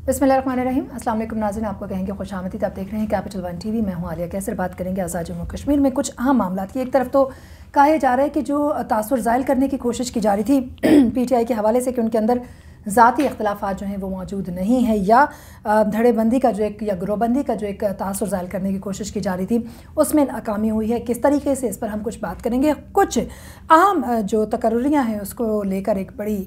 बिस्मिल्लाहिर्रहमानिर्रहीम। अस्सलाम वालेकुम नाज़रीन, आपको कहेंगे खुश आमदीद। आप देख रहे हैं कैपिटल वन टीवी। मैं हूँ आलिया कैसर। बात करेंगे आज़ाद जम्मू कश्मीर में कुछ अहम मामला की। एक तरफ तो कहा जा रहा है कि जो तासुर ज़ायल करने की कोशिश की जा रही थी पीटीआई के हवाले से कि उनके अंदर ज़ाती इख्तलाफात जो हैं वो मौजूद नहीं है, या धड़ेबंदी का जो एक या ग्रोहबंदी का जो एक तासुर ज़ायल करने की कोशिश की जा रही थी उसमें नाकामी हुई है। किस तरीके से, इस पर हम कुछ बात करेंगे। कुछ अहम जो तकर्रियाँ हैं उसको लेकर एक बड़ी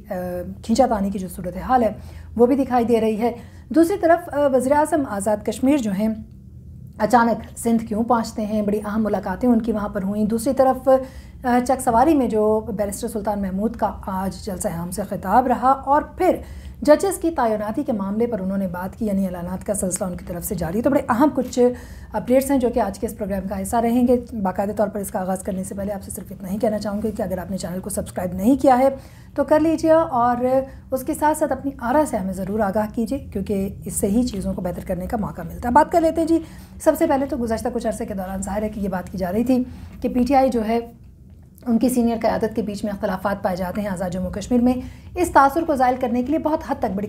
खींचातानी की जो सूरत हाल है वो भी दिखाई दे रही है। दूसरी तरफ वज़ीर-ए-आज़म आज़ाद कश्मीर जो हैं अचानक सिंध क्यों पहुँचते हैं, बड़ी अहम मुलाकातें उनकी वहाँ पर हुई। दूसरी तरफ चक सवारी में जो बैरिस्टर सुल्तान महमूद का आज जलसा आम से खिताब रहा, और फिर जजेस की तैनाती के मामले पर उन्होंने बात की, यानी ऐलानात का सिलसिला उनकी तरफ से जारी। तो बड़े अहम कुछ अपडेट्स हैं जो कि आज के इस प्रोग्राम का हिस्सा रहेंगे। बाकायदे तौर पर इसका आगाज़ करने से पहले आपसे सिर्फ इतना ही कहना चाहूँगी कि अगर आपने चैनल को सब्सक्राइब नहीं किया है तो कर लीजिए, और उसके साथ साथ अपनी आरा से हमें ज़रूर आगाह कीजिए, क्योंकि इससे ही चीज़ों को बेहतर करने का मौका मिलता है। बात कर लेते हैं जी। सबसे पहले तो गुज़श्ता कुछ अरसे के दौरान ज़ाहिर है कि ये बात की जा रही थी कि पीटीआई जो है उनकी सीनियर क़यादत के बीच में अख्तलाफात पाए जाते हैं आज़ाद जम्मू कश्मीर में। इस तासुर को ज़ायल करने के लिए बहुत हद तक बड़ी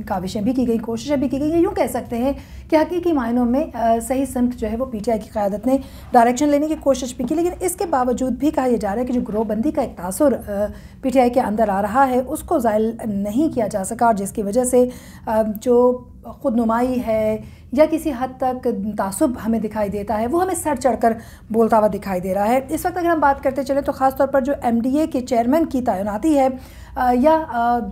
काविशें भी की गई, कोशिशें भी की गई। यूँ कह सकते हैं कि हकीकी मायनों में सही सिमत जो है वो पीटीआई की क़यादत ने डायरेक्शन लेने की कोशिश भी की, लेकिन इसके बावजूद भी कहा यह जा रहा है कि जो ग्रोहबंदी का एक तासुर पीटीआई के अंदर आ रहा है उसको ज़ायल नहीं किया जा सका, और जिसकी वजह से जो खुदनुमाई है या किसी हद तक तासुब हमें दिखाई देता है वो हमें सर चढ़कर बोलता हुआ दिखाई दे रहा है। इस वक्त अगर हम बात करते चलें तो ख़ास तौर पर जो एमडीए के चेयरमैन की तैनाती है या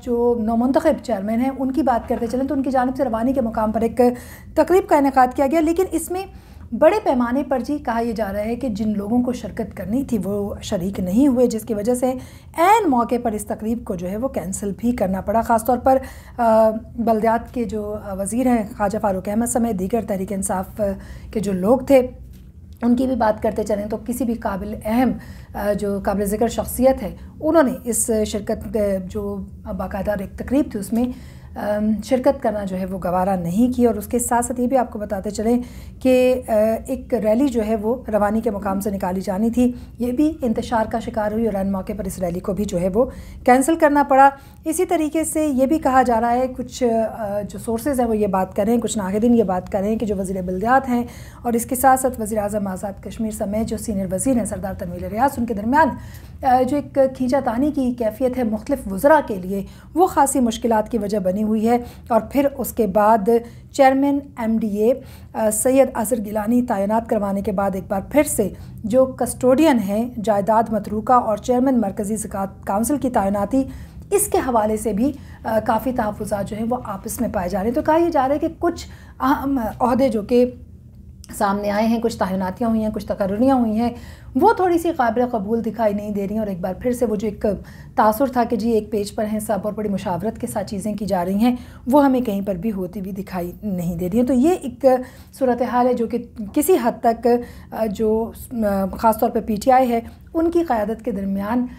जो नौमुंतखब चेयरमैन हैं उनकी बात करते चलें तो उनकी जानिब से रवानी के मुकाम पर एक तकरीब का इनेकाद किया गया, लेकिन इसमें बड़े पैमाने पर जी कहा यह जा रहा है कि जिन लोगों को शिरकत करनी थी वो शरीक नहीं हुए, जिसकी वजह से ऐन मौके पर इस तकरीब को जो है वो कैंसिल भी करना पड़ा। ख़ास तौर पर बल्दियात के जो वज़ीर हैं ख्वाजा फारूक अहमद समेत दीगर तहरीक इंसाफ के जो लोग थे उनकी भी बात करते चलें तो किसी भी काबिल अहम जो काबिल ज़िक्र शख्सियत है उन्होंने इस शिरकत जो बाकायदा एक तकरीब थी उसमें शिरकत करना जो है वो गवारा नहीं की। और उसके साथ साथ ये भी आपको बताते चलें कि एक रैली जो है वो रवानी के मुकाम से निकाली जानी थी, ये भी इंतशार का शिकार हुई और ऐन मौके पर इस रैली को भी जो है वो कैंसिल करना पड़ा। इसी तरीके से ये भी कहा जा रहा है, कुछ जो सोर्सेज हैं वो ये बात कर रहे हैं, कुछ नाहिदीन ये बात कर रहे हैं कि जो वज़ीर बल्दियात हैं और इसके साथ साथ वज़ीर-ए-आज़म आज़ाद कश्मीर समेत जो सीनियर वज़ीर हैं सरदार तनवीर रियास, उनके दरमियान जो एक खींचातानी की कैफियत है मुख्तलिफ वज़रा के लिए वो ख़ासी मुश्किलात की वजह बनी हुई है। और फिर उसके बाद चेयरमैन एमडीए सैयद अज़हर गिलानी तैनात करवाने के बाद एक बार फिर से जो कस्टोडियन हैं जायदाद मतरूका और चेयरमैन मरकज़ी ज़कात काउंसिल की तैनाती, इसके हवाले से भी काफ़ी तहफ़्फ़ुज़ात जो हैं वो आपस में पाए जा रहे हैं। तो कहा यह जा रहा है कि कुछ अहम ओहदे जो कि सामने आए हैं, कुछ तैनातियाँ हुई हैं, कुछ तकर्रियाँ हुई हैं, वो थोड़ी सी काबिल कबूल दिखाई नहीं दे रही हैं। और एक बार फिर से वो जो एक तासुर था कि जी एक पेज पर हैं सब और बड़ी मुशावरत के साथ चीज़ें की जा रही हैं, वो हमें कहीं पर भी होती हुई दिखाई नहीं दे रही हैं। तो ये एक सूरत हाल है जो कि किसी हद तक जो ख़ास तौर पर पीटीआई है उनकी क़यादत के दरमियान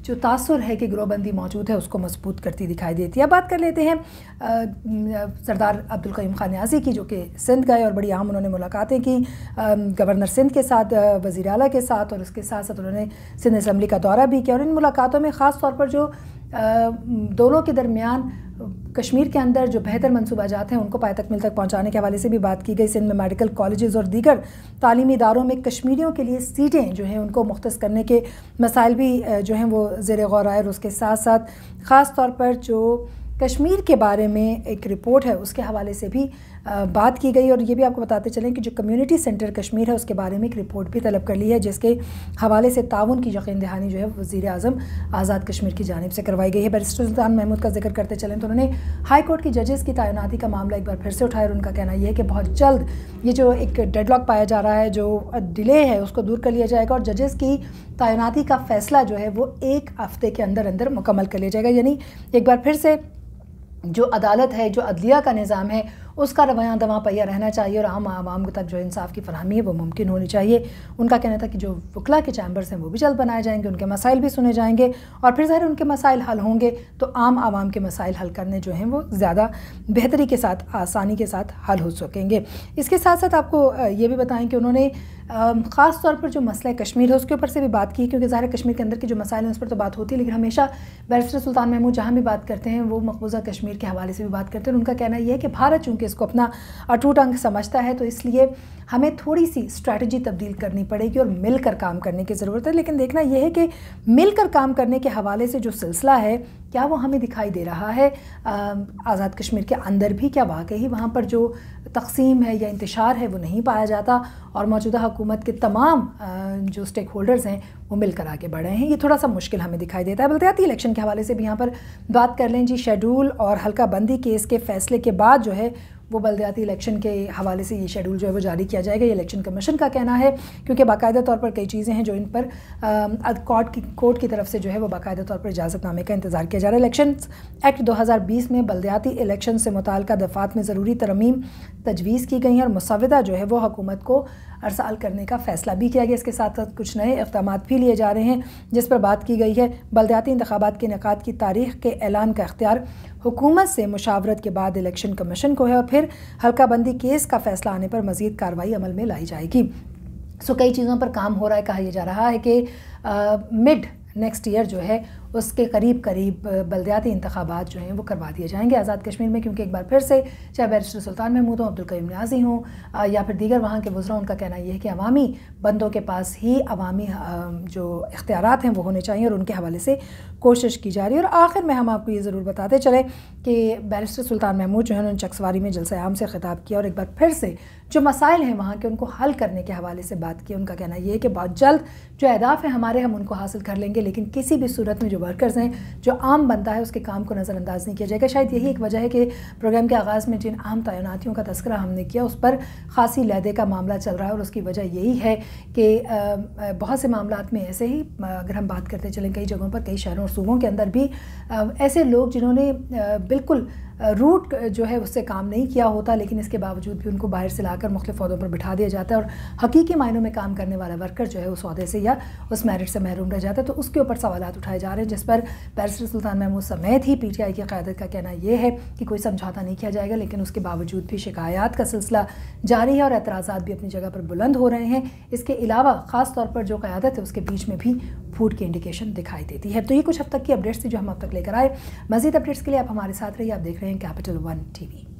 जो तासुर है कि ग्रोहबंदी मौजूद है उसको मजबूत करती दिखाई देती है। बात कर लेते हैं सरदार अब्दुल क़य्यूम ख़ान नियाज़ी की, जो कि सिंध गए और बड़ी अहम उन्होंने मुलाकातें की गवर्नर सिंध के साथ, वज़ीर आला के साथ, और उसके साथ साथ उन्होंने सिंध असम्बली का दौरा भी किया। और इन मुलाकातों में ख़ास तौर पर जो दोनों के दरमियान कश्मीर के अंदर जो बेहतर मनसूबाजात हैं उनको पाए तकमील तक पहुँचाने के हवाले से भी बात की गई। सिंध में मेडिकल कॉलेजेस और दीगर तालीमी इदारों में कश्मीरियों के लिए सीटें जो हैं उनको मुख्तस करने के मसाइल भी जो हैं वो ज़ेर गौर आए। और उसके साथ साथ ख़ास तौर पर जो कश्मीर के बारे में एक रिपोर्ट है उसके हवाले से भी बात की गई। और ये भी आपको बताते चलें कि जो कम्युनिटी सेंटर कश्मीर है उसके बारे में एक रिपोर्ट भी तलब कर ली है, जिसके हवाले से ताउन की यकीन दहानी जो है वज़ीर-ए-आज़म आज़ाद कश्मीर की जानिब से करवाई गई है। बैरिस्टर सुल्तान महमूद का जिक्र करते चलें तो उन्होंने हाई कोर्ट की जजेस की तैनाती का मामला एक बार फिर से उठाया और उनका कहना यह है कि बहुत जल्द ये जो एक डेडलॉक पाया जा रहा है, जो डिले है उसको दूर कर लिया जाएगा और जजेस की तैनाती का फ़ैसला जो है वो 1 हफ़्ते के अंदर अंदर मुकम्मल कर लिया जाएगा। यानी एक बार फिर से जो अदालत है, जो अदलिया का निज़ाम है اس کا رواں دواں پہیہ رہنا چاہیے اور عام عوام تک جو انصاف کی فراہمی ہے وہ ممکن ہونی چاہیے. ان کا کہنا تھا کہ جو وکلا کے چیمبرز ہیں وہ بھی جلد بنائے جائیں گے, ان کے مسائل بھی سنے جائیں گے, اور پھر ظاہر ان کے مسائل حل ہوں گے تو عام عوام کے مسائل حل کرنے جو ہیں وہ زیادہ بہتری کے ساتھ, آسانی کے ساتھ حل ہو سکیں گے. اس کے ساتھ ساتھ آپ کو یہ بھی بتائیں کہ انہوں نے خاص طور پر جو مسئلہ کشمیر ہے اس کے اوپر سے بھی بات کی, کیونکہ ظاہر کشمیر کے اندر کے جو مسائل ہیں اس پر تو بات ہوتی ہے, لیکن ہمیشہ بیرسٹر سلطان محمود جہاں بھی بات کرتے ہیں وہ مقبوضہ کشمیر کے حوالے سے بھی بات کرتے ہیں. ان کا کہنا یہ ہے کہ بھارت چونکہ اس کو اپنا اٹوٹ انگ سمجھتا ہے تو اس لیے ہمیں تھوڑی سی اسٹریٹجی تبدیل کرنی پڑے گی اور مل کر کام کرنے کی ضرورت ہے. لیکن دیکھنا یہ ہے کہ مل کر کام کرنے کے حوالے سے جو سلسلہ ہے کیا وہ ہمیں دکھائی دے رہا ہے آزاد کشمیر کے اندر بھی, کیا واقعی وہاں پر جو تقسیم ہے یا انتشار ہے وہ نہیں پایا جاتا اور موجودہ حکومت کے تمام جو سٹیک ہولڈرز ہیں وہ مل کر آگے بڑھے ہیں. یہ تھوڑا سا مشکل ہمیں دکھائی دیتا ہے. بلدیاتی الیکشن کے حوالے سے بھی یہاں پر بات کر لیں جی. شیڈول اور حلقہ بندی کیس کے فیصلے کے بعد جو ہے وہ بلدیاتی الیکشن کے حوالے سے یہ شیڈول جو ہے وہ جاری کیا جائے گا, یہ الیکشن کمیشن کا کہنا ہے, کیونکہ باقاعدہ طور پر کئی چیزیں ہیں جو ان پر کورٹ کی طرف سے جو ہے وہ باقاعدہ طور پر اجازت نامے کا انتظار کیا جا رہا ہے. الیکشنز ایکٹ 2020 میں بلدیاتی الیکشن سے متعلقہ دفعات میں ضروری ترمیم تجویز کی گئی ہیں اور مسودہ جو ہے وہ حکومت کو ارسال کرنے کا فیصلہ بھی کیا گیا. اس کے ساتھ ساتھ کچھ نئے اقدامات بھی لیے جا رہے ہیں جس پر بات کی گئی ہے. بلدیاتی انتخابات کے انعقاد کی تاریخ کے اعلان کا اختیار حکومت سے مشاورت کے بعد الیکشن کمیشن کو ہے, اور پھر حلقہ بندی کیس کا فیصلہ آنے پر مزید کارروائی عمل میں لائی جائے گی. کئی چیزوں پر کام ہو رہا ہے. کہا یہ جا رہا ہے کہ مڈ نیکسٹ ایئر جو ہے اس کے قریب بلدیاتی انتخابات جو ہیں وہ کروا دیے جائیں گے آزاد کشمیر میں, کیونکہ ایک بار پھر سے چاہے بیرسٹر سلطان محمود ہوں, عبدالقیوم نیازی ہوں یا پھر دیگر وہاں کے وزراء, ان کا کہنا یہ ہے کہ عوامی بندوں کے پاس ہی عوامی جو اختیارات ہیں وہ ہونے چاہیے اور ان کے حوالے سے کوشش کی جا رہی ہے. اور آخر میں ہم آپ کو یہ ضرور بتاتے چلیں کہ بیرسٹر سلطان محمود جو ہے انہوں نے چکسواری میں جلسہ عام سے خطاب کیا اور ایک بار پھر سے جو مسائل ہیں وہاں کے ان کو حل کرنے کے حوالے سے بات کی. ان کا کہنا یہ ہے کہ بہت جلد جو اہداف ہیں ہمارے ہم ان کو حاصل کر لیں گے, لیکن کسی بھی صورت میں جو ورکرز ہیں, جو عام بندہ ہے, اس کے کام کو نظر انداز نہیں کیا جائے گا. شاید یہی ایک وجہ ہے کہ پروگرام کے آغاز میں جن عام تعیناتیوں کا تذکرہ ہم نے کیا اس پر خاصی لیدے کا معاملہ چل رہا ہے, اور اس کی وجہ یہی ہے کہ بہت سے معاملات میں ایسے ہی اگر ہم بات کرتے چلیں کئی جگہوں پر, کئی شہروں اور صوبوں کے اندر بھی ایسے لوگ جنہوں نے بالکل روٹ جو ہے اس سے کام نہیں کیا ہوتا, لیکن اس کے باوجود بھی ان کو باہر سے لا کر مختلف عہدوں پر بٹھا دیا جاتا ہے, اور حقیقی معنوں میں کام کرنے والا ورکر جو ہے اس عہدے سے یا اس میرٹ سے محروم رہ جاتا ہے. تو اس کے اوپر سوالات اٹھائے جا رہے ہیں جس پر بیرسٹر سلطان محمود سمیت ہی پی ٹی آئی کی قیادت کا کہنا یہ ہے کہ کوئی سمجھوتا نہیں کیا جائے گا, لیکن اس کے باوجود بھی شکایات کا سلسلہ جاری ہے اور اعتراضات بھی اپنی جگہ پر بلند ہو رہے ہیں. اس کے علاوہ خاص طور پر جو قیادت ہے اس کے بیچ میں بھی پھوٹ کی انڈیکیشن دکھائی دیتی ہے. تو یہ کچھ اب تک کی اپڈیٹس تھی جو ہم اب تک لے کر آئے. مزید اپڈیٹس کے لیے آپ ہمارے ساتھ رہیے. آپ دیکھ رہے ہیں کیپٹل ون ٹی وی.